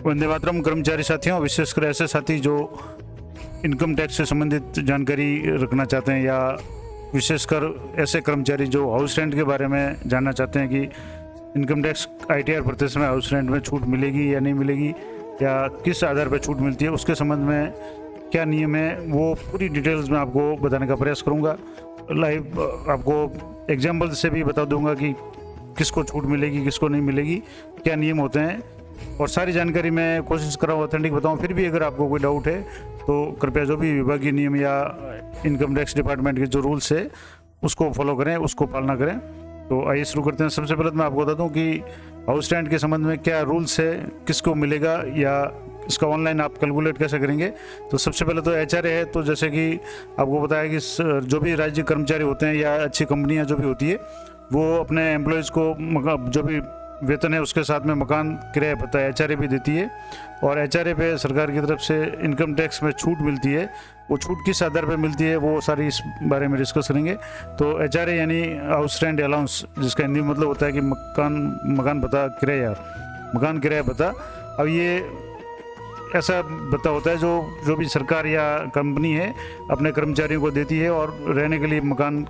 वंदे मातरम कर्मचारी साथियों, विशेषकर ऐसे साथी जो इनकम टैक्स से संबंधित जानकारी रखना चाहते हैं या विशेषकर ऐसे कर्मचारी जो हाउस रेंट के बारे में जानना चाहते हैं कि इनकम टैक्स ITR भरते समय हाउस रेंट में छूट मिलेगी या नहीं मिलेगी या किस आधार पर छूट मिलती है, उसके संबंध में क्या नियम है, वो पूरी डिटेल्स में आपको बताने का प्रयास करूँगा। लाइव आपको एग्जाम्पल से भी बता दूंगा कि किसको छूट मिलेगी, किसको नहीं मिलेगी, क्या नियम होते हैं, और सारी जानकारी मैं कोशिश कर रहा हूँ ऑथेंटिक बताऊँ। फिर भी अगर आपको कोई डाउट है तो कृपया जो भी विभागीय नियम या इनकम टैक्स डिपार्टमेंट के जो रूल्स है उसको फॉलो करें, उसको पालना करें। तो आइए शुरू करते हैं। सबसे पहले तो मैं आपको बता दूं कि हाउस रेंट के संबंध में क्या रूल्स है, किसको मिलेगा या इसका ऑनलाइन आप कैलकुलेट कैसे करेंगे। तो सबसे पहले तो HRA है। तो जैसे कि आपको बताया कि जो भी राज्य कर्मचारी होते हैं या अच्छी कंपनियां जो भी होती है वो अपने एम्प्लॉयज़ को जो भी वेतन है उसके साथ में मकान किराया भत्ता HRA भी देती है, और HRA पे सरकार की तरफ से इनकम टैक्स में छूट मिलती है। वो छूट किस आधार पे मिलती है वो सारी इस बारे में डिस्कस करेंगे। तो HRA यानी हाउस रेंट अलाउंस, जिसका हिंदी में मतलब होता है कि मकान भत्ता किराया, मकान किराया भत्ता। अब ये ऐसा भत्ता होता है जो भी सरकार या कंपनी है अपने कर्मचारियों को देती है, और रहने के लिए मकान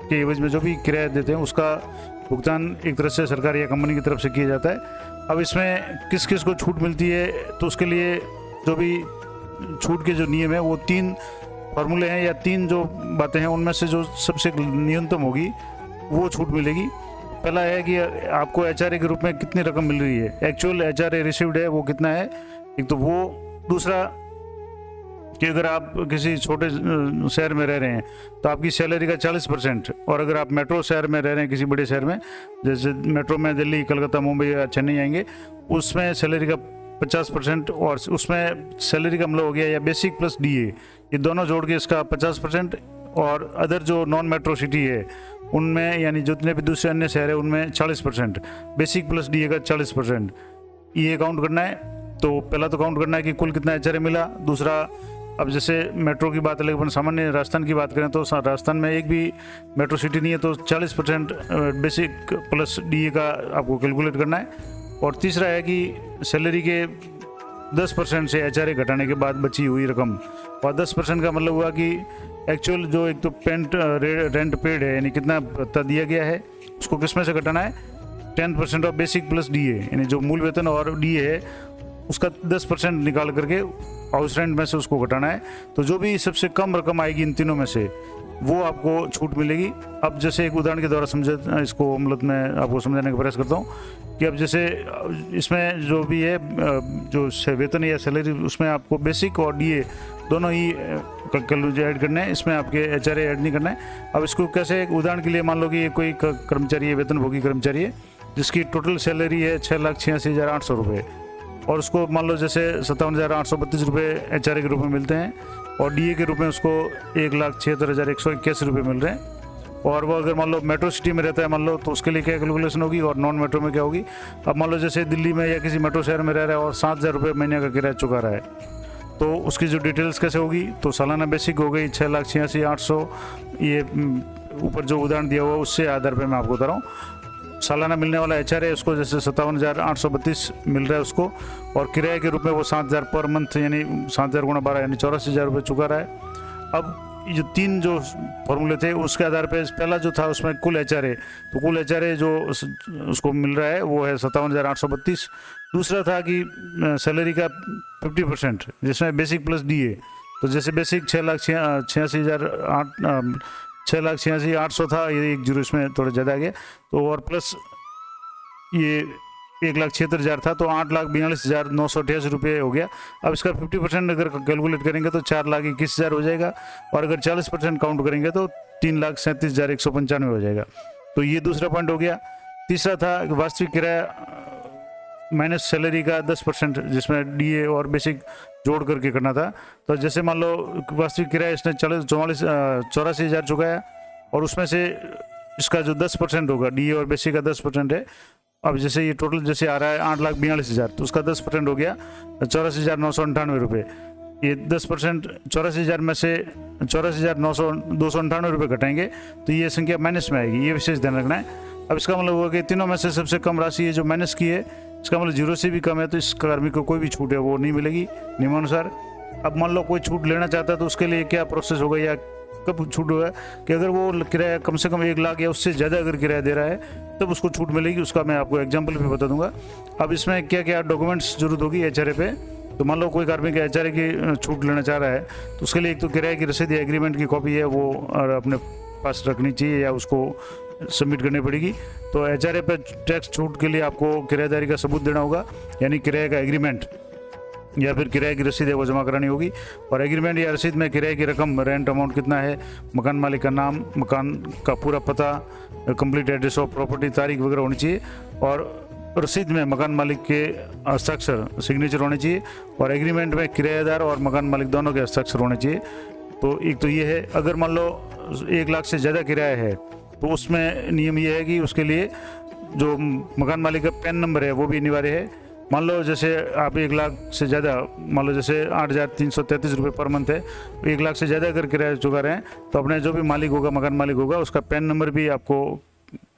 के एवज में जो भी किराया देते हैं उसका भुगतान एक तरह से सरकार या कंपनी की तरफ से किया जाता है। अब इसमें किस किस को छूट मिलती है, तो उसके लिए जो भी छूट के जो नियम है वो 3 फार्मूले हैं या 3 जो बातें हैं, उनमें से जो सबसे न्यूनतम होगी वो छूट मिलेगी। पहला है कि आपको HRA के रूप में कितनी रकम मिल रही है, एक्चुअल HRA रिसीव्ड है वो कितना है, एक तो वो। दूसरा कि अगर आप किसी छोटे शहर में रह रहे हैं तो आपकी सैलरी का 40%, और अगर आप मेट्रो शहर में रह रहे हैं किसी बड़े शहर में, जैसे मेट्रो में दिल्ली, कलकत्ता, मुंबई या चेन्नई आएंगे, उसमें सैलरी का 50%, और उसमें सैलरी का मतलब हो गया या बेसिक प्लस DA, ये दोनों जोड़ के इसका 50%। और अदर जो नॉन मेट्रो सिटी है उनमें यानी जितने भी दूसरे अन्य शहर है उनमें 40%, बेसिक प्लस DA का 40%, ये काउंट करना है। तो पहला तो काउंट करना है कि कुल कितना HRA मिला। दूसरा, अब जैसे मेट्रो की बात अलग, अपन सामान्य राजस्थान की बात करें तो राजस्थान में एक भी मेट्रो सिटी नहीं है, तो 40% बेसिक प्लस DA का आपको कैलकुलेट करना है। और तीसरा है कि सैलरी के 10% से HRA घटाने के बाद बची हुई रकम, और 10% का मतलब हुआ कि एक्चुअल जो एक तो रेंट पेड है यानी कितना भत्ता दिया गया है उसको किस में से घटाना है, 10% ऑफ बेसिक प्लस DA, यानी जो मूल वेतन और DA है उसका 10% निकाल करके हाउस रेंट में से उसको घटाना है। तो जो भी सबसे कम रकम आएगी इन तीनों में से वो आपको छूट मिलेगी। अब जैसे एक उदाहरण के द्वारा समझे इसको, मतलब मैं आपको समझाने का प्रयास करता हूँ कि अब जैसे इसमें जो भी है जो वेतन या सैलरी, उसमें आपको बेसिक और DA दोनों ही ऐड करने हैं, इसमें आपके HRA ऐड नहीं करना है। अब इसको कैसे, एक उदाहरण के लिए मान लो कि ये कोई कर्मचारी है, वेतनभोगी कर्मचारी है, जिसकी टोटल सैलरी है 6,86,800 रुपये, और उसको मान लो जैसे 57,832 रुपये HRA के रूप में मिलते हैं, और DA के रूप में उसको 1,76,181 रुपये मिल रहे हैं। और वो अगर मान लो मेट्रो सिटी में रहता है मान लो, तो उसके लिए क्या कैलकुलेशन होगी, और नॉन मेट्रो में क्या होगी। अब मान लो जैसे दिल्ली में या किसी मेट्रो शहर में रह रहा है और 7,000 रुपये महीने का किराया चुका रहा है, तो उसकी जो डिटेल्स कैसे होगी, तो सालाना बेसिक हो गई 6,86,800, ये ऊपर जो उदाहरण दिया हुआ उससे आधार पर मैं आपको बता रहा हूँ। सालाना मिलने वाला HRA उसको जैसे 57,832 मिल रहा है उसको, और किराए के रूप में वो 7,000 पर मंथ यानी 7,000 गुणा 12 यानी 84,000 रुपये चुका रहा है। अब ये 3 जो फॉर्मूले थे उसके आधार पे पहला जो था उसमें कुल HRA, तो कुल HRA जो उसको मिल रहा है वो है 57,832। दूसरा था कि सैलरी का 50% जिसमें बेसिक प्लस DA, तो जैसे बेसिक 6,86,800 था, ये 1 जीरो इसमें थोड़ा ज़्यादा आ गया, तो और प्लस ये 1,76,000 था, तो 8,42,988 रुपये हो गया। अब इसका 50% अगर कैलकुलेट करेंगे तो 4,21,000 हो जाएगा, और अगर 40% काउंट करेंगे तो 3,37,195 हो जाएगा। तो ये दूसरा पॉइंट हो गया। तीसरा था वास्तविक किराया माइनस सैलरी का 10%, जिसमें DA और बेसिक जोड़ करके करना था। तो जैसे मान लो वास्तविक किराया इसने 84,000 चुकाया, और उसमें से इसका जो 10% होगा, DA और बेसिक का 10% है। अब जैसे ये टोटल जैसे आ रहा है 8,42,000, तो उसका 10% हो गया 84,998 रुपये। ये 10% 84,000 में से 84,298 रुपये घटाएंगे तो ये संख्या माइनस में आएगी, ये विशेष ध्यान रखना है। अब इसका मतलब हुआ कि तीनों में से सबसे कम राशि है जो माइनस की है इसका मतलब 0 से भी कम है तो इस कार्मिक को कोई भी छूट है वो नहीं मिलेगी नियमानुसार। अब मान लो कोई छूट लेना चाहता है तो उसके लिए क्या प्रोसेस होगा या कब छूट होगा कि अगर वो किराया कम से कम 1 लाख या उससे ज़्यादा अगर किराया दे रहा है तब उसको छूट मिलेगी। उसका मैं आपको एग्जांपल भी बता दूंगा। अब इसमें क्या क्या डॉक्यूमेंट्स जरूरत होगी HRA पे। तो मान लो कोई कार्मिक HRA की छूट लेना चाह रहा है तो उसके लिए एक तो किराए की रसीद या एग्रीमेंट की कॉपी है वो अपने पास रखनी चाहिए या उसको सबमिट करनी पड़ेगी। तो HRA पे टैक्स छूट के लिए आपको किराएदारी का सबूत देना होगा, यानी किराए का एग्रीमेंट या फिर किराए की रसीद है वो जमा करानी होगी। और एग्रीमेंट या रसीद में किराए की रकम, रेंट अमाउंट कितना है, मकान मालिक का नाम, मकान का पूरा पता, कंप्लीट एड्रेस ऑफ प्रॉपर्टी, तारीख वगैरह होनी चाहिए। और रसीद में मकान मालिक के हस्ताक्षर, सिग्नेचर होने चाहिए। और एग्रीमेंट में किराएदार और मकान मालिक दोनों के हस्ताक्षर होने चाहिए। तो एक तो ये है। अगर मान लो 1 लाख से ज़्यादा किराया है तो उसमें नियम ये है कि उसके लिए जो मकान मालिक का पैन नंबर है वो भी अनिवार्य है। मान लो जैसे आप 1 लाख से ज़्यादा, मान लो जैसे 8,333 रुपये पर मंथ है, 1 लाख से ज़्यादा अगर किराया चुका रहे हैं तो अपने जो भी मालिक होगा, मकान मालिक होगा, उसका पैन नंबर भी आपको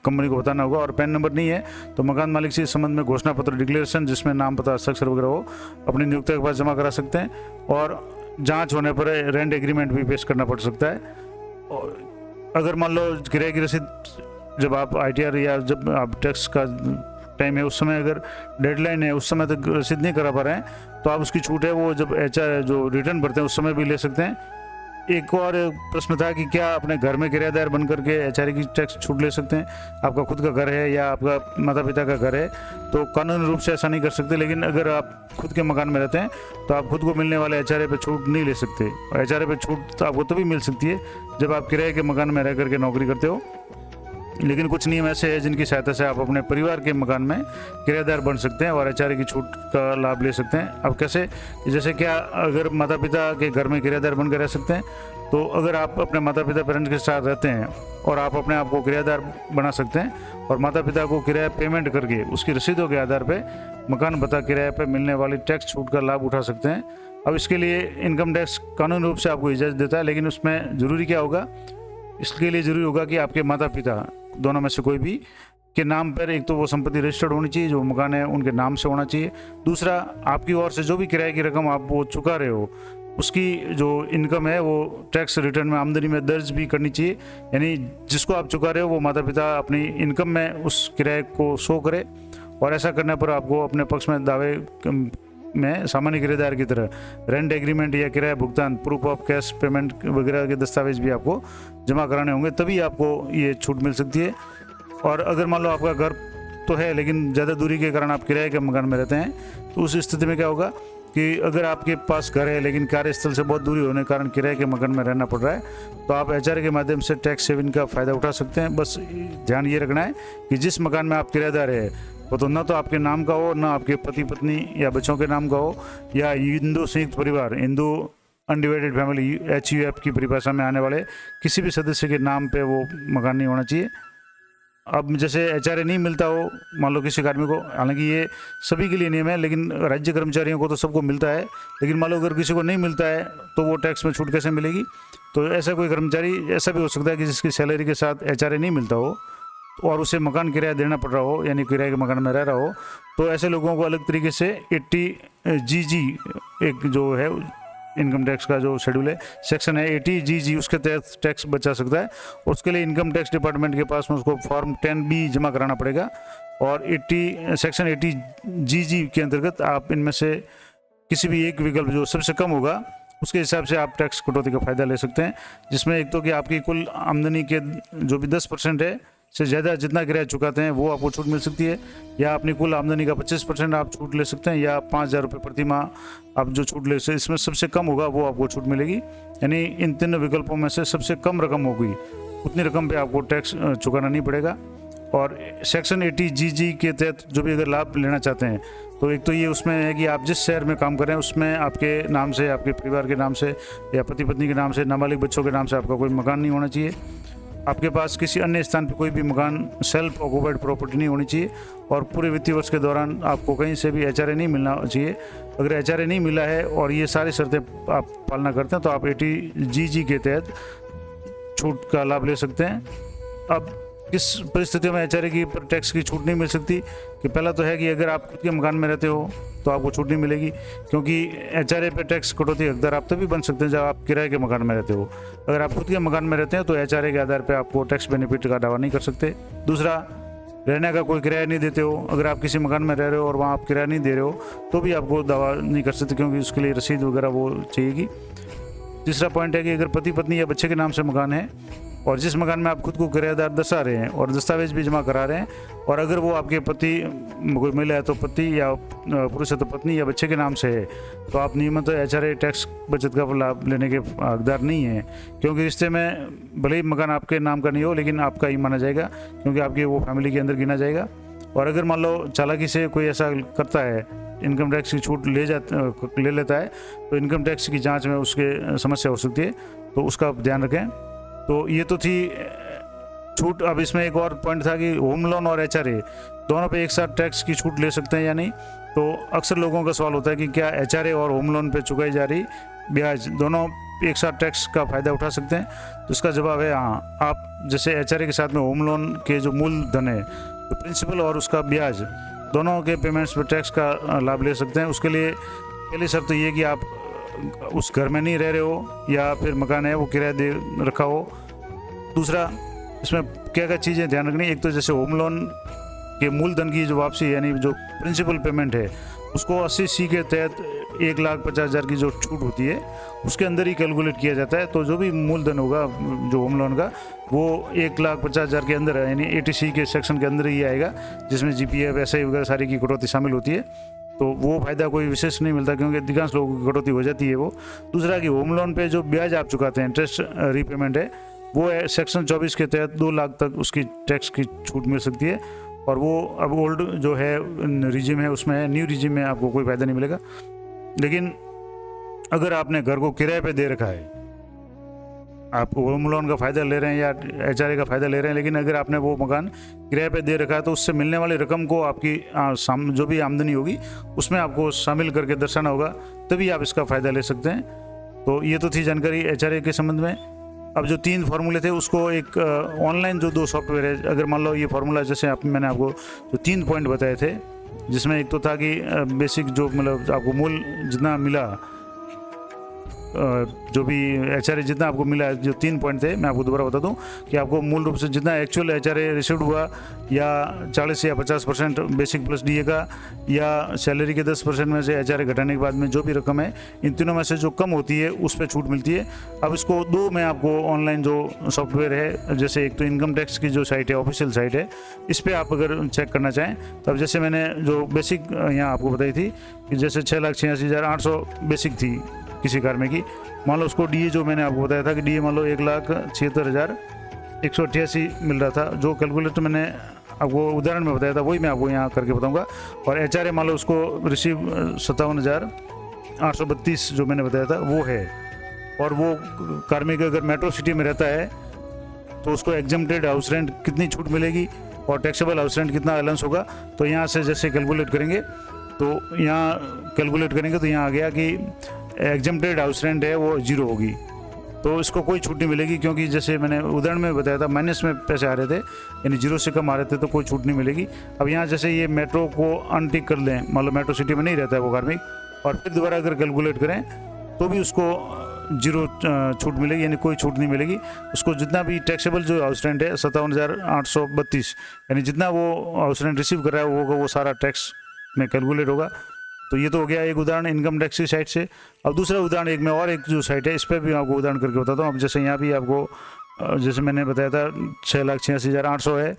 कंपनी को बताना होगा। और पैन नंबर नहीं है तो मकान मालिक से इस संबंध में घोषणा पत्र, डिक्लेरेशन जिसमें नाम, पता, हस्ताक्षर वगैरह हो, अपने नियोक्ता के पास जमा करा सकते हैं। और जाँच होने पर रेंट एग्रीमेंट भी पेश करना पड़ सकता है। और अगर मान लो किराए की रसीद जब आप ITR या जब आप टैक्स का टाइम है उस समय अगर डेडलाइन है उस समय तक रसीद नहीं करा पा रहे हैं तो आप उसकी छूट है वो जब HR जो रिटर्न भरते हैं उस समय भी ले सकते हैं। एक और प्रश्न था कि क्या अपने घर में किराएदार बन करके HRA की टैक्स छूट ले सकते हैं। आपका खुद का घर है या आपका माता पिता का घर है तो कानूनी रूप से ऐसा नहीं कर सकते, लेकिन अगर आप खुद के मकान में रहते हैं तो आप खुद को मिलने वाले HRA पे छूट नहीं ले सकते। और HRA पे छूट तो आपको तभी मिल सकती है जब आप किराए के मकान में रह करके नौकरी करते हो। लेकिन कुछ नियम ऐसे हैं जिनकी सहायता से आप अपने परिवार के मकान में किराएदार बन सकते हैं और HRA की छूट का लाभ ले सकते हैं। अब कैसे, जैसे क्या अगर माता पिता के घर में किराएदार बनकर रह सकते हैं तो अगर आप अपने माता पिता पेरेंट्स के साथ रहते हैं और आप अपने आप को किराएदार बना सकते हैं और माता पिता को किराया पेमेंट करके उसकी रसीदों के आधार पर मकान पता किराए पर मिलने वाली टैक्स छूट का लाभ उठा सकते हैं। अब इसके लिए इनकम टैक्स कानूनी रूप से आपको इजाज़त देता है, लेकिन उसमें ज़रूरी क्या होगा, इसके लिए ज़रूरी होगा कि आपके माता पिता दोनों में से कोई भी के नाम पर एक तो वो संपत्ति रजिस्टर्ड होनी चाहिए, जो मकान है उनके नाम से होना चाहिए। दूसरा, आपकी ओर से जो भी किराए की रकम आप वो चुका रहे हो उसकी जो इनकम है वो टैक्स रिटर्न में, आमदनी में दर्ज भी करनी चाहिए। यानी जिसको आप चुका रहे हो वो माता पिता अपनी इनकम में उस किराए को शो करे। और ऐसा करने पर आपको अपने पक्ष में दावे में सामान्य किराएदार की तरह रेंट एग्रीमेंट या किराया भुगतान, प्रूफ ऑफ कैश पेमेंट वगैरह के दस्तावेज भी आपको जमा कराने होंगे, तभी आपको ये छूट मिल सकती है। और अगर मान लो आपका घर तो है लेकिन ज़्यादा दूरी के कारण आप किराए के मकान में रहते हैं तो उस स्थिति में क्या होगा कि अगर आपके पास घर है लेकिन कार्यस्थल से बहुत दूरी होने के कारण किराए के मकान में रहना पड़ रहा है तो आप HRA के माध्यम से टैक्स सेविंग का फ़ायदा उठा सकते हैं। बस ध्यान ये रखना है कि जिस मकान में आप किराएदार है वो तो ना तो आपके नाम का हो, ना आपके पति पत्नी या बच्चों के नाम का हो, या हिंदू संयुक्त परिवार, हिंदू अनडिवाइडेड फैमिली HUF की परिभाषा में आने वाले किसी भी सदस्य के नाम पे वो मकान नहीं होना चाहिए। अब जैसे HRA नहीं मिलता हो मान लो किसी आदमी को, हालांकि ये सभी के लिए नियम है लेकिन राज्य कर्मचारियों को तो सबको मिलता है, लेकिन मान लो अगर किसी को नहीं मिलता है तो वो टैक्स में छूट कैसे मिलेगी। तो ऐसा कोई कर्मचारी ऐसा भी हो सकता है कि जिसकी सैलरी के साथ HRA नहीं मिलता हो और उसे मकान किराया देना पड़ रहा हो, यानी किराए के मकान में रह रहा हो, तो ऐसे लोगों को अलग तरीके से 80GG एक जो है इनकम टैक्स का जो शेड्यूल है, सेक्शन है 80GG, उसके तहत टैक्स बचा सकता है। उसके लिए इनकम टैक्स डिपार्टमेंट के पास में उसको फॉर्म 10B जमा कराना पड़ेगा और सेक्शन 80GG के अंतर्गत आप इनमें से किसी भी एक विकल्प जो सबसे कम होगा उसके हिसाब से आप टैक्स कटौती का फ़ायदा ले सकते हैं, जिसमें एक तो कि आपकी कुल आमदनी के जो भी 10% है से ज़्यादा जितना किराया चुकाते हैं वो आपको छूट मिल सकती है, या अपनी कुल आमदनी का 25% आप छूट ले सकते हैं, या 5,000 रुपये प्रति माह आप जो छूट ले सकते हैं, इसमें सबसे कम होगा वो आपको छूट मिलेगी। यानी इन तीनों विकल्पों में से सबसे कम रकम होगी उतनी रकम पे आपको टैक्स चुकाना नहीं पड़ेगा। और सेक्शन 80GG के तहत जो भी अगर लाभ लेना चाहते हैं तो एक तो ये उसमें है कि आप जिस शहर में काम कर रहे हैं उसमें आपके नाम से, आपके परिवार के नाम से या पति पत्नी के नाम से, नाबालिग बच्चों के नाम से आपका कोई मकान नहीं होना चाहिए। आपके पास किसी अन्य स्थान पर कोई भी मकान सेल्फ ऑक्यूपाइड प्रॉपर्टी नहीं होनी चाहिए और पूरे वित्तीय वर्ष के दौरान आपको कहीं से भी HRA नहीं मिलना चाहिए। अगर HRA नहीं मिला है और ये सारी शर्तें आप पालना करते हैं तो आप 80GG के तहत छूट का लाभ ले सकते हैं। अब किस परिस्थितियों में एचआरए की पर टैक्स की छूट नहीं मिल सकती? कि पहला तो है कि अगर आप खुद के मकान में रहते हो तो आपको छूट नहीं मिलेगी, क्योंकि एचआरए पे टैक्स कटौती हकदार आप तभी बन सकते हैं जब आप किराए के मकान में रहते हो। अगर आप खुद के मकान में रहते हैं तो एचआरए के आधार पर आपको टैक्स बेनिफिट का दावा नहीं कर सकते। दूसरा, रहने का कोई किराया नहीं देते हो। अगर आप किसी मकान में रह रहे हो और वहाँ आप किराया नहीं दे रहे हो तो भी आपको दावा नहीं कर सकते, क्योंकि उसके लिए रसीद वगैरह वो चाहिएगी। तीसरा पॉइंट है कि अगर पति पत्नी या बच्चे के नाम से मकान है और जिस मकान में आप खुद को किराएदार दर्शा रहे हैं और दस्तावेज भी जमा करा रहे हैं, और अगर वो आपके पति कोई महिला है तो पति, या पुरुष है तो पत्नी, या बच्चे के नाम से है, तो आप नियमित एचआरए टैक्स बचत का लाभ लेने के हकदार नहीं है। क्योंकि रिश्ते में भले ही मकान आपके नाम का नहीं हो लेकिन आपका ही माना जाएगा, क्योंकि आपकी वो फैमिली के अंदर गिना जाएगा। और अगर मान लो चालाकी से कोई ऐसा करता है, इनकम टैक्स की छूट ले लेता है, तो इनकम टैक्स की जांच में उसके समस्या हो सकती है, तो उसका आप ध्यान रखें। तो ये तो थी छूट। अब इसमें एक और पॉइंट था कि होम लोन और एचआरए दोनों पे एक साथ टैक्स की छूट ले सकते हैं या नहीं। तो अक्सर लोगों का सवाल होता है कि क्या एचआरए और होम लोन पे चुकाई जा रही ब्याज दोनों एक साथ टैक्स का फ़ायदा उठा सकते हैं? तो इसका जवाब है हाँ। आप जैसे एचआरए के साथ में होम लोन के जो मूलधन है, तो प्रिंसिपल और उसका ब्याज दोनों के पेमेंट्स पर टैक्स का लाभ ले सकते हैं। उसके लिए पहली शर्त तो ये कि आप उस घर में नहीं रह रहे हो या फिर मकान है वो किराया दे रखा हो। दूसरा, इसमें क्या क्या चीज़ें ध्यान रखनी, एक तो जैसे होम लोन के मूलधन की जो वापसी यानी जो प्रिंसिपल पेमेंट है उसको 80C के तहत 1,50,000 की जो छूट होती है उसके अंदर ही कैलकुलेट किया जाता है। तो जो भी मूलधन होगा जो होम लोन का वो 1,50,000 के अंदर है, यानी 80C के सेक्शन के अंदर ही आएगा, जिसमें जीपीएफ एसआई वगैरह सारी की कटौती शामिल होती है। तो वो फ़ायदा कोई विशेष नहीं मिलता, क्योंकि अधिकांश लोगों की कटौती हो जाती है वो। दूसरा कि होम लोन पे जो ब्याज आप चुकाते हैं, इंटरेस्ट रीपेमेंट है, वो है सेक्शन 24 के तहत 2 लाख तक उसकी टैक्स की छूट मिल सकती है। और वो अब ओल्ड जो है रिजिम है उसमें है, न्यू रिजिम में आपको कोई फ़ायदा नहीं मिलेगा। लेकिन अगर आपने घर को किराए पे दे रखा है, आप होम लोन का फ़ायदा ले रहे हैं या एचआरए का फ़ायदा ले रहे हैं, लेकिन अगर आपने वो मकान किराए पे दे रखा है तो उससे मिलने वाली रकम को आपकी जो भी आमदनी होगी उसमें आपको शामिल करके दर्शाना होगा, तभी आप इसका फ़ायदा ले सकते हैं। तो ये तो थी जानकारी एचआरए के संबंध में। अब जो 3 फार्मूले थे उसको एक ऑनलाइन जो 2 सॉफ्टवेयर है, अगर मान लो ये फार्मूला जैसे मैंने आपको जो 3 पॉइंट बताए थे, जिसमें एक तो था कि बेसिक जो मतलब आपको मूल जितना मिला, जो भी एचआरए जितना आपको मिला, जो 3 पॉइंट थे मैं आपको दोबारा बता दूं कि आपको मूल रूप से जितना एक्चुअल एचआरए रिसीव्ड हुआ, या 40 या 50% बेसिक प्लस डीए का, या सैलरी के 10% में से एचआरए घटाने के बाद में जो भी रकम है, इन तीनों में से जो कम होती है उस पर छूट मिलती है। अब इसको 2 में आपको ऑनलाइन जो सॉफ्टवेयर है, जैसे एक तो इनकम टैक्स की जो साइट है, ऑफिशियल साइट है, इस पर आप अगर चेक करना चाहें तो अब जैसे मैंने जो बेसिक यहाँ आपको बताई थी कि जैसे 6,86,800 बेसिक थी किसी कार में की, मान लो उसको डीए जो मैंने आपको बताया था कि डीए मान लो 1,76,188 मिल रहा था, जो कैलकुलेटर मैंने आपको उदाहरण में बताया था वही मैं आपको यहाँ करके बताऊंगा। और एचआरए मान लो उसको रिसीव 57,832 जो मैंने बताया था वो है। और वो कार्मिक अगर मेट्रो सिटी में रहता है तो उसको एग्जम्प्टेड हाउस रेंट कितनी छूट मिलेगी और टैक्सेबल हाउस रेंट कितना बैलेंस होगा, तो यहाँ से जैसे कैलकुलेट करेंगे तो यहाँ आ गया कि एग्जम्प्टेड हाउस रेंट है वो 0 होगी, तो इसको कोई छूट नहीं मिलेगी, क्योंकि जैसे मैंने उदाहरण में बताया था माइनस में पैसे आ रहे थे, यानी 0 से कम आ रहे थे, तो कोई छूट नहीं मिलेगी। अब यहाँ जैसे ये मेट्रो को अनटिक कर लें, मान लो मेट्रो सिटी में नहीं रहता है वो कार्मिक, और फिर दोबारा अगर कैलकुलेट करें तो भी उसको 0 छूट मिलेगी, यानी कोई छूट नहीं मिलेगी। उसको जितना भी टैक्सेबल जो हाउस रेंट है 57,832, यानी जितना वो हाउस रेंट रिसीव कर रहा है वो सारा टैक्स में कैलकुलेट होगा। तो ये तो हो गया एक उदाहरण इनकम टैक्स की साइट से। अब दूसरा उदाहरण एक में और एक जो साइट है इस पर भी आपको उदाहरण करके बताता हूँ। अब जैसे यहाँ भी आपको जैसे मैंने बताया था 6,86,800 है,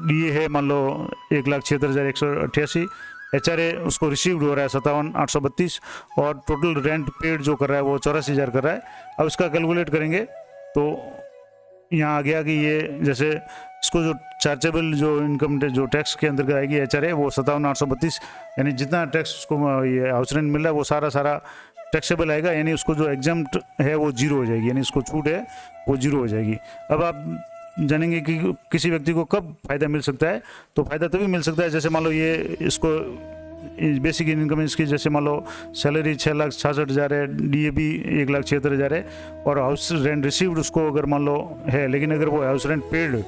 डीए है मान लो 1,76,188, एचआरए उसको रिसीव्ड हो रहा है 57,832, और टोटल रेंट पेड जो कर रहा है वो 84,000 कर रहा है। अब इसका कैलकुलेट करेंगे तो यहाँ आ गया कि ये जैसे इसको जो चार्जेबल जो इनकम जो टैक्स के अंदर आएगी एचआरए वो 57,832, यानी जितना टैक्स उसको ये हाउस रेंट मिल रहा है वो सारा टैक्सेबल आएगा, यानी उसको जो एग्जम्प्ट है वो 0 हो जाएगी, यानी इसको छूट है वो 0 हो जाएगी। अब आप जानेंगे कि किसी व्यक्ति को कब फ़ायदा मिल सकता है, तो फ़ायदा तभी मिल सकता है जैसे मान लो ये इसको बेसिक इनकम इसकी जैसे मान लो सैलरी 6,66,000 है, डीए भी 1,76,000 है, और हाउस रेंट रिसीव्ड उसको अगर मान लो है, लेकिन अगर वो हाउस रेंट पेड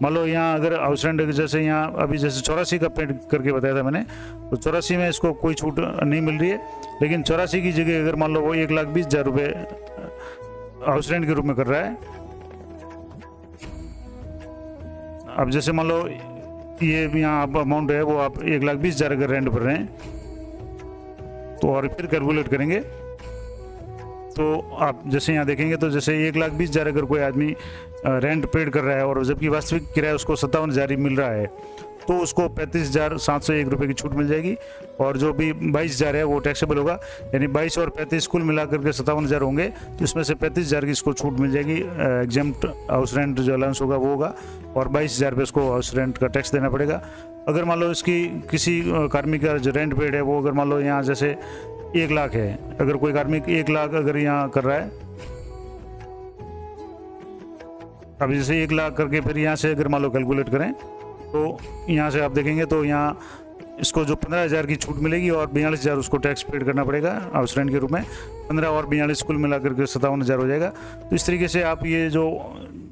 मान लो यहाँ अगर हाउस रेंट जैसे यहाँ अभी जैसे 84 का पेड करके बताया था मैंने, तो 84 में इसको कोई छूट नहीं मिल रही है, लेकिन 84 की जगह अगर मान लो वो 1,20,000 रुपये हाउस रेंट के रूप में कर रहा है। अब जैसे मान लो ये यहाँ अमाउंट है वो आप 1,20,000 अगर रेंट भर रहे हैं, तो और फिर कैलकुलेट करेंगे तो आप जैसे यहाँ देखेंगे तो जैसे 1,20,000 अगर कोई आदमी रेंट पेड कर रहा है और जबकि वास्तविक किराया उसको 57,000 ही मिल रहा है, तो उसको 35,701 रुपये की छूट मिल जाएगी। और जो भी 22,000 है वो टैक्सेबल होगा, यानी 22 और 35 कुल मिला करके 57,000 होंगे, तो इसमें से 35,000 की इसको छूट मिल जाएगी। एग्जेम्प्ट हाउस रेंट जो अलाउंस होगा वो होगा, और 22,000 रुपये इसको हाउस रेंट का टैक्स देना पड़ेगा। अगर मान लो इसकी किसी कार्मिक का जो रेंट पेड है वो अगर मान लो यहाँ जैसे 1 लाख है, अगर कोई कार्मिक 1 लाख अगर यहाँ कर रहा है, अभी जैसे 1 लाख करके फिर यहाँ से अगर मान लो कैलकुलेट करें तो यहाँ से आप देखेंगे तो यहाँ इसको जो 15,000 की छूट मिलेगी और 42,000 उसको टैक्स पेड करना पड़ेगा हाउस रेंट के रूप में। 15 और 42 कुल मिला करके 57,000 हो जाएगा। तो इस तरीके से आप ये जो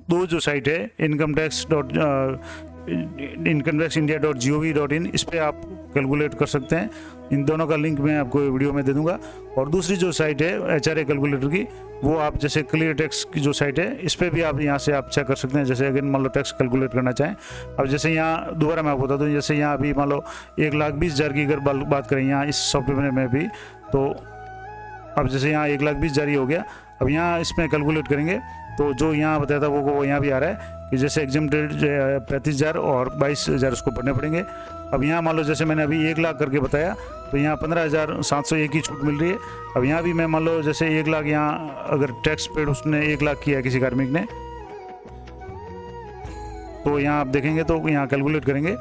दो जो साइट है incometax.india.gov.in, इस पर आप कैलकुलेट कर सकते हैं। इन दोनों का लिंक मैं आपको वीडियो में दे दूंगा। और दूसरी जो साइट है HRA कैलकुलेटर की, वो आप जैसे क्लियर टैक्स की जो साइट है इस पर भी आप यहाँ से आप चेक कर सकते हैं। जैसे अगर मान लो टैक्स कैलकुलेट करना चाहें, अब जैसे यहाँ दोबारा मैं आपको बता दूँ, जैसे यहाँ अभी मान लो 1,20,000 की अगर बात करें यहाँ इस सॉफ्टवेयर में भी, तो अब जैसे यहाँ 1,20,000 ही हो गया। अब यहाँ इसमें कैलकुलेट करेंगे तो जो यहाँ बताया था वो यहाँ भी आ रहा है कि जैसे एग्जेम्प्टेड 35,000 और 22,000 उसको भरने पड़ेंगे। अब यहाँ मान लो जैसे मैंने अभी 1 लाख करके बताया, तो यहाँ 15,701 की छूट मिल रही है। अब यहाँ भी मैं मान लो जैसे 1 लाख यहाँ अगर टैक्स पेड उसने 1 लाख किया किसी कार्मिक ने, तो यहाँ आप देखेंगे तो यहाँ कैलकुलेट करेंगे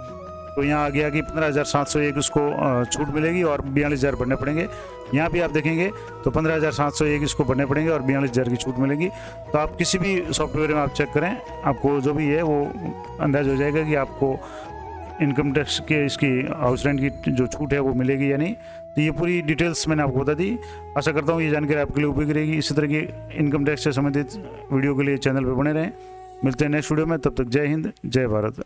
तो यहाँ आ गया कि 15,701 उसको छूट मिलेगी और 42,000 भरने पड़ेंगे। यहाँ भी आप देखेंगे तो 15,701 इसको भरने पड़ेंगे और 42,000 की छूट मिलेगी। तो आप किसी भी सॉफ्टवेयर में आप चेक करें, आपको जो भी है वो अंदाज हो जाएगा कि आपको इनकम टैक्स के इसकी हाउस रेंट की जो छूट है वो मिलेगी या नहीं। तो ये पूरी डिटेल्स मैंने आपको बता दी। आशा करता हूँ ये जानकारी आपके लिए उपयोगी रहेगी। इसी तरह की इनकम टैक्स से संबंधित वीडियो के लिए चैनल पर बने रहें। मिलते हैं नेक्स्ट वीडियो में, तब तक जय हिंद, जय भारत।